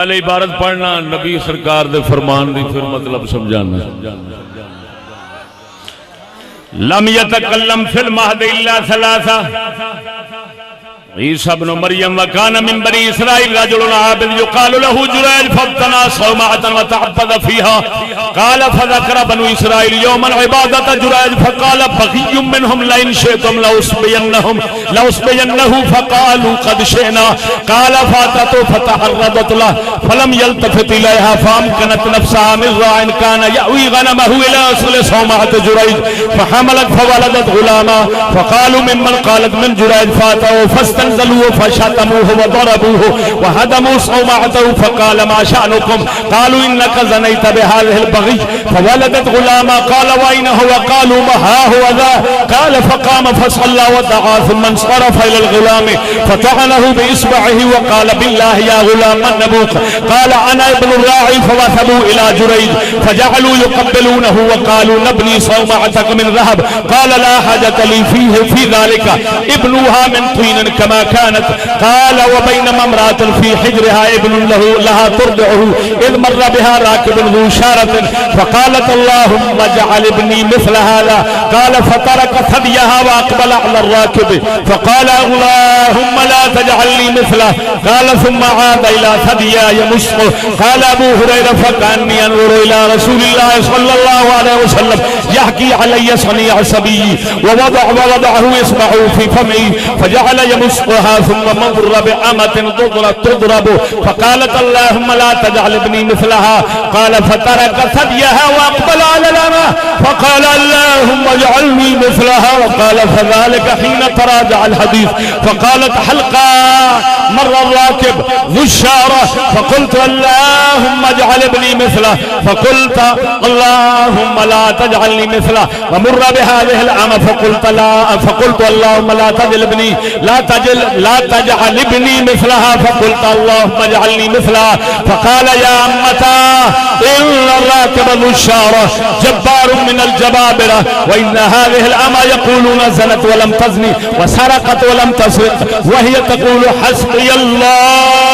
इबारत पढ़ना नबी सरकार दे फरमान दी फिर मतलब समझाना। लम यतकल्लम फिल महद इल्ला सलासा ईसा इब्न मरियम व कान मिन बनी इस्राइल रजुलन आबिद युकालु लहू जुरैज फब्तना सौमाअतन व तअब्बद फीहा قال فذكر بنو إسرائيل يوما عبادة جريج فقال بغي منهم لئن شئتم لأصبينه فقالوا قد شئنا قال فاتته فتعرضت له فلم يلتفت إليها فأمكنت نفسها من راع كان يأوي غنمه إلى أصل صومعة جريج فحملت فولدت غلاما فقالوا ممن قالت من جريج فاتوا فاستنزلوه فشتموه وضربوه وهدموا صومعته فقال ما شأنكم قالوا إنك زنيت بهذه البغي فولدت غلاما قال وأين هو قالوا ما ها هو ذا قال فقام فصلى ودعا ثم انصرف إلى الغلام فطعنه بإصبعه وقال بالله يا غلام من نبوك قال أنا ابن الراعي فوثبوا إلى جريج فجعلوا يقبلونه وقالوا نبني صومعتك من ذهب قال لا حاجة لي فيه في ذلك ابنوها من طين كما كانت قال وبينما امرأة في حجرها ابن لها ترضعه إذ مر بها راكب ذو شارة فقالت اللهم اجعل ابني مثل هذا قال فترك ثديها وأقبل على الراكب فقال اللهم لا تجعل لي مثله قال ثم عاد إلى ثديها يمسه قال أبو هريرة فكأني أنظر إلى رسول الله صلى الله عليه وسلم يحكي علي صنيع صبي ووضعه إصبعه في فمه فجعل يمسها ثم مر بأمة تضرب فقالت اللهم لا تجعل ابني مثلها قال فترك ثديها وأقبل على الأمة فقال اللهم اجعلني مثلها وقال فذلك حين تراجع الحديث فقالت حلقا مر الراكب ذو الشارة فقلت اللهم اجعل ابني مثله فقلت اللهم لا تجعلني مثله ومر بهذه الأمة فقلت اللهم لا تجعل ابني مثلها فقلت اللهم اجعلني مثلها فقال يا أمتا إن الراكب ذو الشارة جبار من الجبابرة وإن هذه الأمة يقولون زنت ولم تزني وسرقت ولم تسرق وهي تقول حسبي الله